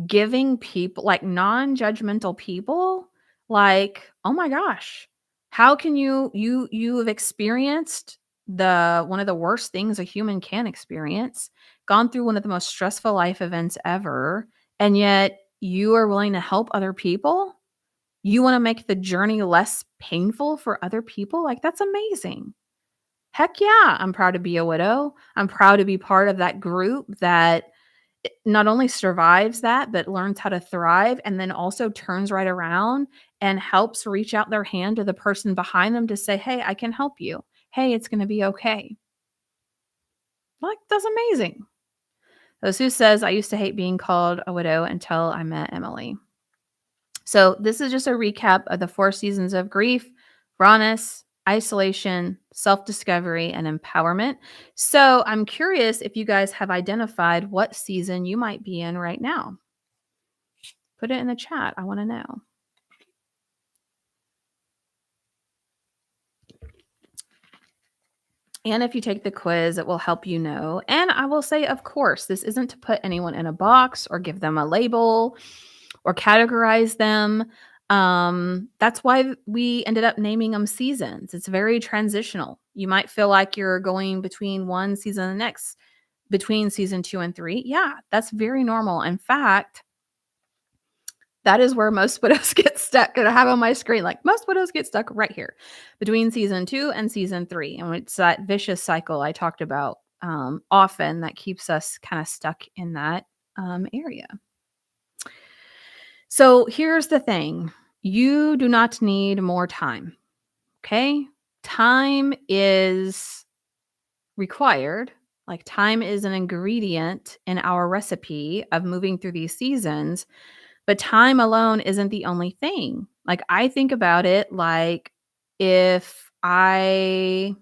giving people, like, non-judgmental people. Like, oh my gosh, how can you have experienced the one of the worst things a human can experience, gone through one of the most stressful life events ever, and yet you are willing to help other people? You wanna make the journey less painful for other people? Like, that's amazing. Heck yeah, I'm proud to be a widow. I'm proud to be part of that group that not only survives that, but learns how to thrive and then also turns right around and helps reach out their hand to the person behind them to say, "Hey, I can help you. Hey, it's gonna be okay." Like, that's amazing. So Sue says, "I used to hate being called a widow until I met Emily." So this is just a recap of the 4 seasons of grief, rawness, isolation, self-discovery, and empowerment. So I'm curious if you guys have identified what season you might be in right now. Put it in the chat. I want to know. And if you take the quiz, it will help you know. And I will say, of course, this isn't to put anyone in a box or give them a label or categorize them. That's why we ended up naming them seasons. It's very transitional. You might feel like you're going between one season and the next, between season 2 and 3. Yeah, that's very normal. In fact, that is where most widows get stuck. And I have on my screen, like, most widows get stuck right here between season 2 and season 3. And it's that vicious cycle I talked about often that keeps us kind of stuck in that area. So here's the thing, you do not need more time. Okay. Time is required. Like, time is an ingredient in our recipe of moving through these seasons. But time alone isn't the only thing. Like, I think about it like, if I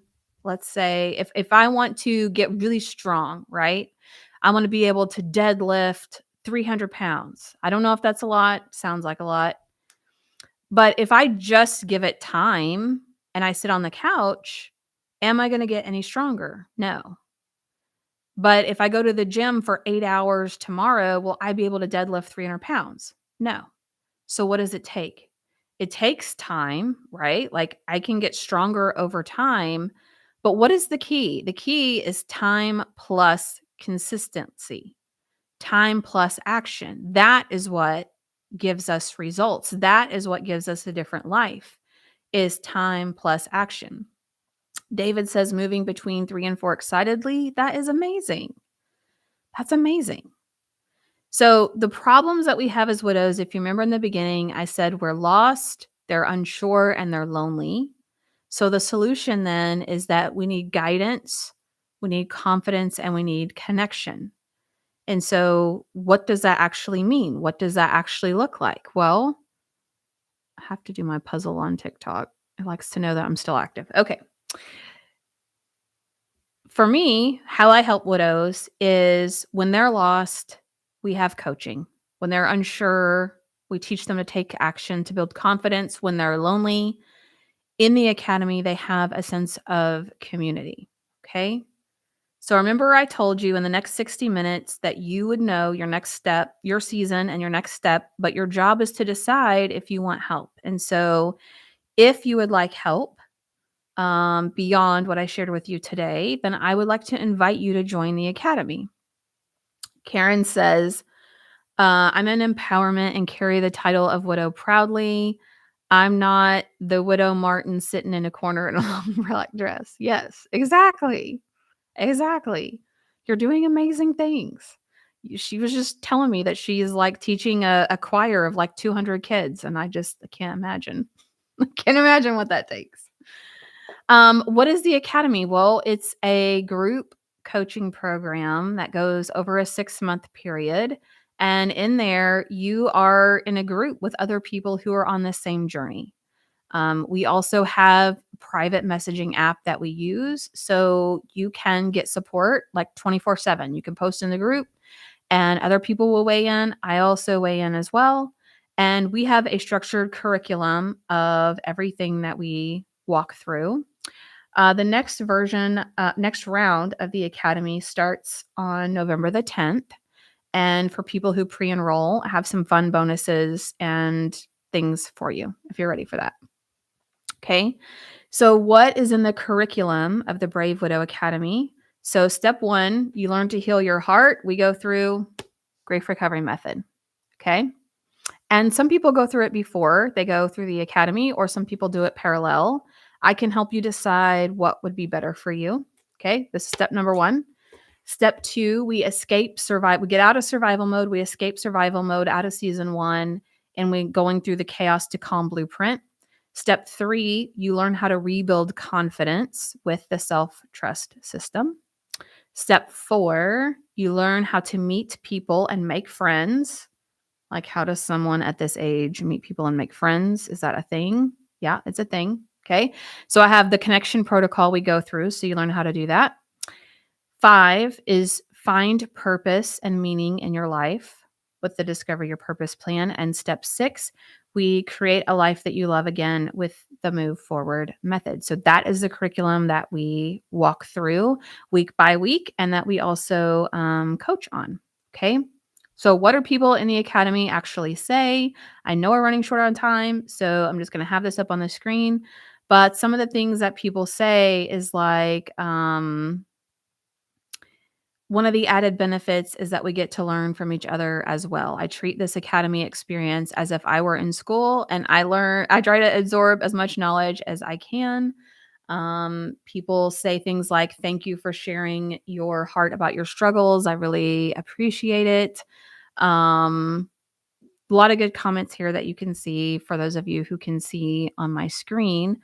let's say if I want to get really strong, right? I want to be able to deadlift 300 pounds. I don't know if that's a lot, sounds like a lot. But if I just give it time and I sit on the couch, am I going to get any stronger? No. But if I go to the gym for 8 hours tomorrow, will I be able to deadlift 300 pounds? No. So what does it take? It takes time, right? Like, I can get stronger over time, but what is the key? The key is time plus consistency, time plus action. That is what gives us results. That is what gives us a different life, is time plus action. David says moving between 3 and 4 excitedly. That is amazing. That's amazing. So the problems that we have as widows, if you remember in the beginning, I said we're lost, they're unsure, and they're lonely. So the solution then is that we need guidance, we need confidence, and we need connection. And so what does that actually mean? What does that actually look like? Well, I have to do my puzzle on TikTok. It likes to know that I'm still active. Okay. For me, how I help widows is when they're lost, we have coaching. When they're unsure, we teach them to take action to build confidence. When they're lonely, in the academy, they have a sense of community. Okay. So remember, I told you in the next 60 minutes that you would know your next step, your season, and your next step, but your job is to decide if you want help. And so if you would like help, beyond what I shared with you today, then I would like to invite you to join the academy. Karen says, I'm in empowerment and carry the title of widow proudly. I'm not the widow Martin sitting in a corner in a long black dress. Yes, exactly. Exactly. You're doing amazing things. She was just telling me that she's, like, teaching a choir of, like, 200 kids, and I can't imagine. I can't imagine what that takes. What is the Academy? Well, it's a group coaching program that goes over a 6-month period, and in there, you are in a group with other people who are on the same journey. We also have private messaging app that we use, so you can get support like 24/7. You can post in the group and other people will weigh in. I also weigh in as well. And we have a structured curriculum of everything that we walk through. Next round of the Academy starts on November the 10th. And for people who pre enroll, I have some fun bonuses and things for you if you're ready for that. Okay. So, what is in the curriculum of the Brave Widow Academy? So, step one, you learn to heal your heart. We go through grief recovery method. Okay. And some people go through it before they go through the academy, or some people do it parallel. I can help you decide what would be better for you. Okay. This is step number one. Step two, we get out of survival mode. We escape survival mode out of season one, and we're going through the chaos to calm blueprint. Step three, you learn how to rebuild confidence with the self-trust system. Step four, you learn how to meet people and make friends. Like, how does someone at this age meet people and make friends? Is that a thing? Yeah, it's a thing. Okay. So I have the connection protocol we go through. So you learn how to do that. 5 is find purpose and meaning in your life with the Discover Your Purpose plan. And step 6, we create a life that you love again with the Move Forward method. So that is the curriculum that we walk through week by week and that we also coach on. Okay. So, what do people in the academy actually say? I know we're running short on time, so I'm just going to have this up on the screen. But some of the things that people say is like, one of the added benefits is that we get to learn from each other as well. I treat this academy experience as if I were in school, and I try to absorb as much knowledge as I can. People say things like, "Thank you for sharing your heart about your struggles. I really appreciate it." Um, a lot of good comments here that you can see for those of you who can see on my screen.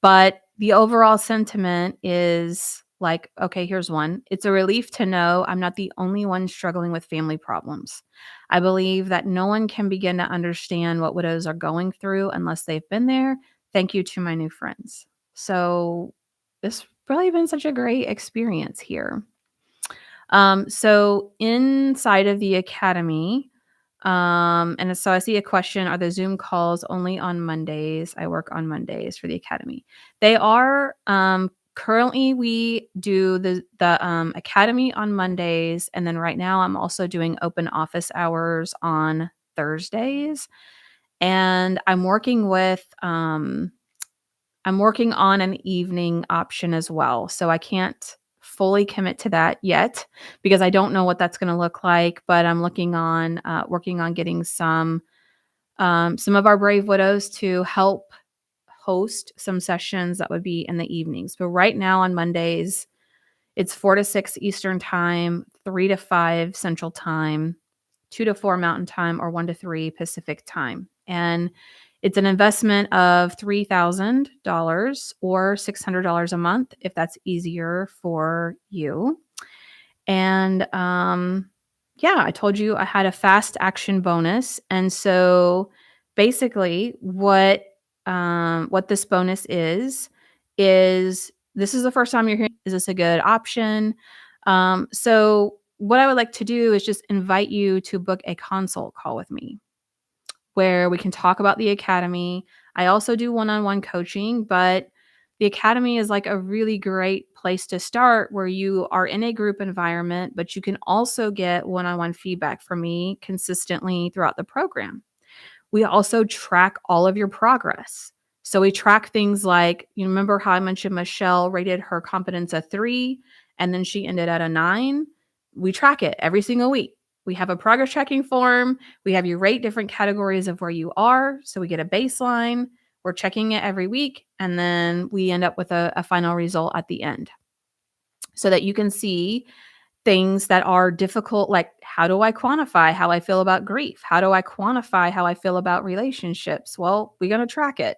But the overall sentiment is like, okay, here's one. It's a relief to know I'm not the only one struggling with family problems. I believe that no one can begin to understand what widows are going through unless they've been there. Thank you to my new friends. So, this really been such a great experience here. So inside of the academy, and so I see a question, are the Zoom calls only on Mondays? I work on Mondays for the academy. They are, currently we do the academy on Mondays, and then right now I'm also doing open office hours on Thursdays. And I'm working on an evening option as well. So I can't fully commit to that yet because I don't know what that's going to look like. But I'm working on getting some of our brave widows to help host some sessions that would be in the evenings. But right now on Mondays, it's 4 to 6 Eastern time, 3 to 5 Central time, 2 to 4 Mountain time, or 1 to 3 Pacific time. And it's an investment of $3,000 or $600 a month if that's easier for you. And yeah, I told you I had a fast action bonus. And so basically what this bonus is this is the first time you're hearing, is this a good option? So what I would like to do is just invite you to book a consult call with me where we can talk about the academy. I also do one-on-one coaching, but the academy is like a really great place to start where you are in a group environment, but you can also get one-on-one feedback from me consistently throughout the program. We also track all of your progress. So we track things like, you remember how I mentioned Michelle rated her confidence a 3 and then she ended at a 9? We track it every single week. We have a progress tracking form. We have you rate different categories of where you are. So we get a baseline. We're checking it every week, and then we end up with a final result at the end so that you can see things that are difficult, like how do I quantify how I feel about grief? How do I quantify how I feel about relationships? Well, we're going to track it.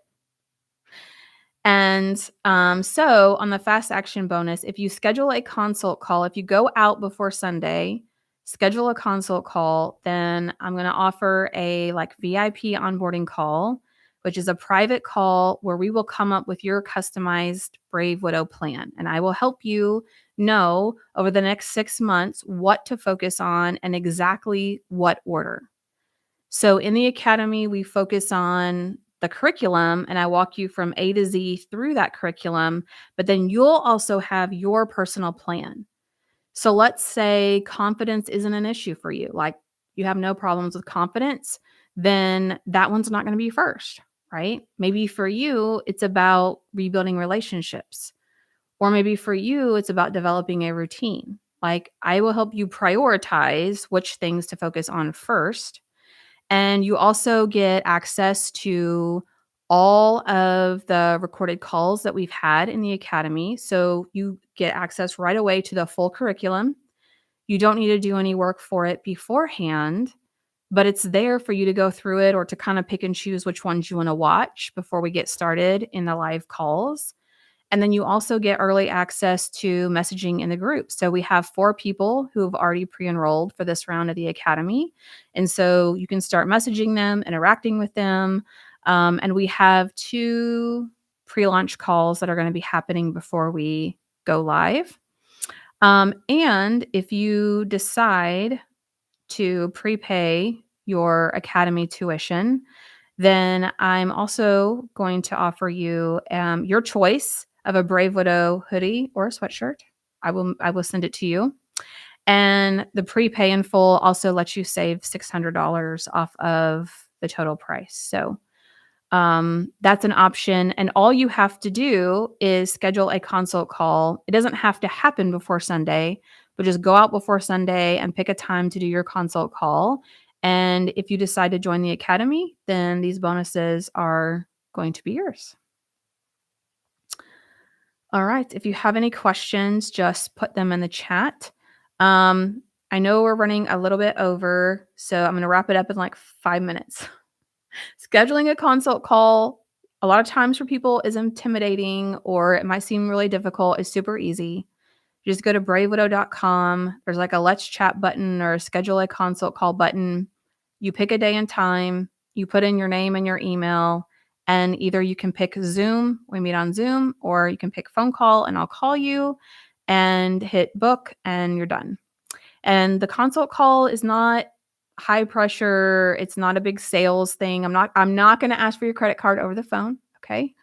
And so on the fast action bonus, if you schedule a consult call, if you go out before Sunday, schedule a consult call, then I'm going to offer a like VIP onboarding call, which is a private call where we will come up with your customized Brave Widow plan. And I will help you know over the next 6 months what to focus on and exactly what order. So in the academy, we focus on the curriculum and I walk you from A to Z through that curriculum, but then you'll also have your personal plan. So let's say confidence isn't an issue for you, like you have no problems with confidence, then that one's not going to be first, right? Maybe for you, it's about rebuilding relationships, or maybe for you, it's about developing a routine. Like I will help you prioritize which things to focus on first, and you also get access to all of the recorded calls that we've had in the academy. So you get access right away to the full curriculum. You don't need to do any work for it beforehand, but it's there for you to go through it or to kind of pick and choose which ones you want to watch before we get started in the live calls. And then you also get early access to messaging in the group. So we have 4 people who have already pre-enrolled for this round of the academy. And so you can start messaging them, interacting with them. And we have 2 pre-launch calls that are going to be happening before we go live. And if you decide to prepay your academy tuition, then I'm also going to offer you your choice of a Brave Widow hoodie or a sweatshirt. I will send it to you. And the prepay in full also lets you save $600 off of the total price. So that's an option. And all you have to do is schedule a consult call. It doesn't have to happen before Sunday, but just go out before Sunday and pick a time to do your consult call. And if you decide to join the academy, then these bonuses are going to be yours. All right. If you have any questions, just put them in the chat. I know we're running a little bit over, so I'm going to wrap it up in like 5 minutes. Scheduling a consult call, a lot of times for people is intimidating or it might seem really difficult. It's super easy. You just go to bravewidow.com. There's like a let's chat button or a schedule a consult call button. You pick a day and time, you put in your name and your email, and either you can pick Zoom, we meet on Zoom, or you can pick phone call and I'll call you and hit book and you're done. And the consult call is not high pressure. It's not a big sales thing. I'm not going to ask for your credit card over the phone, okay?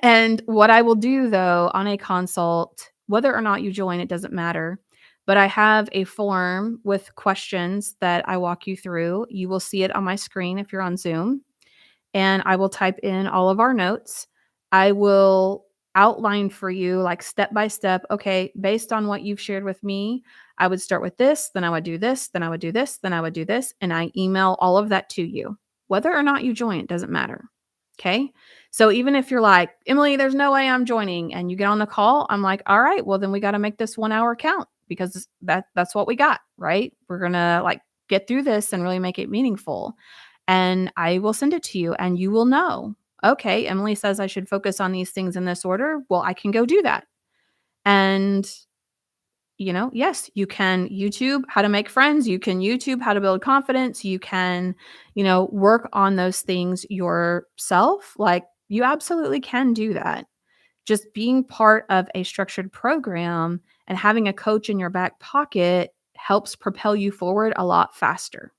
And what I will do though on a consult, whether or not you join, it doesn't matter. But I have a form with questions that I walk you through. You will see it on my screen if you're on Zoom. And I will type in all of our notes. I will outline for you, like step by step. Okay, based on what you've shared with me, I would start with this, then I would do this, then I would do this, then I would do this. And I email all of that to you. Whether or not you join, it doesn't matter. Okay. So even if you're like, Emily, there's no way I'm joining, and you get on the call, I'm like, all right, well, then we got to make this 1 hour count because that's what we got, right? We're gonna like get through this and really make it meaningful. And I will send it to you and you will know, okay, Emily says I should focus on these things in this order. Well, I can go do that. And yes, you can YouTube how to make friends. You can YouTube how to build confidence. You can, work on those things yourself. Like you absolutely can do that. Just being part of a structured program and having a coach in your back pocket helps propel you forward a lot faster.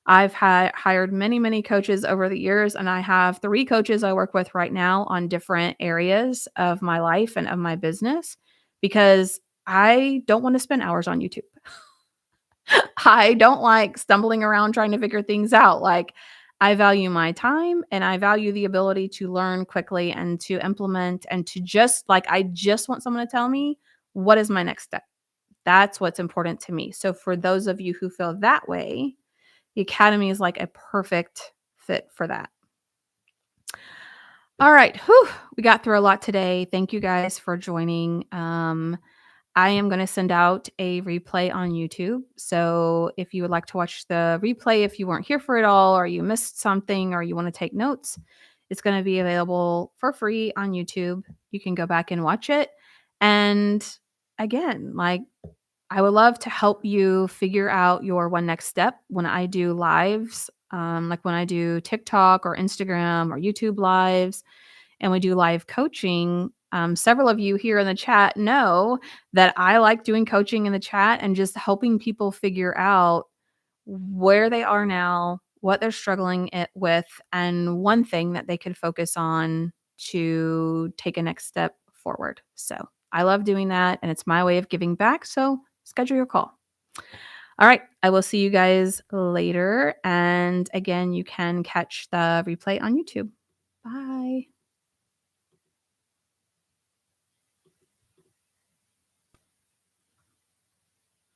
I've hired many, many coaches over the years, and I have 3 coaches I work with right now on different areas of my life and of my business because I don't want to spend hours on YouTube. I don't like stumbling around trying to figure things out. Like, I value my time and I value the ability to learn quickly and to implement and to I just want someone to tell me what is my next step. That's what's important to me. So, for those of you who feel that way, the academy is like a perfect fit for that. All right. Whew, we got through a lot today. Thank you guys for joining. I am going to send out a replay on YouTube. So if you would like to watch the replay, if you weren't here for it all, or you missed something, or you want to take notes, it's going to be available for free on YouTube. You can go back and watch it. And again, like, I would love to help you figure out your one next step when I do lives, like when I do TikTok or Instagram or YouTube lives and we do live coaching. Several of you here in the chat know that I like doing coaching in the chat and just helping people figure out where they are now, what they're struggling with, and one thing that they could focus on to take a next step forward. So I love doing that, and it's my way of giving back. So schedule your call. All right. I will see you guys later. And again, you can catch the replay on YouTube.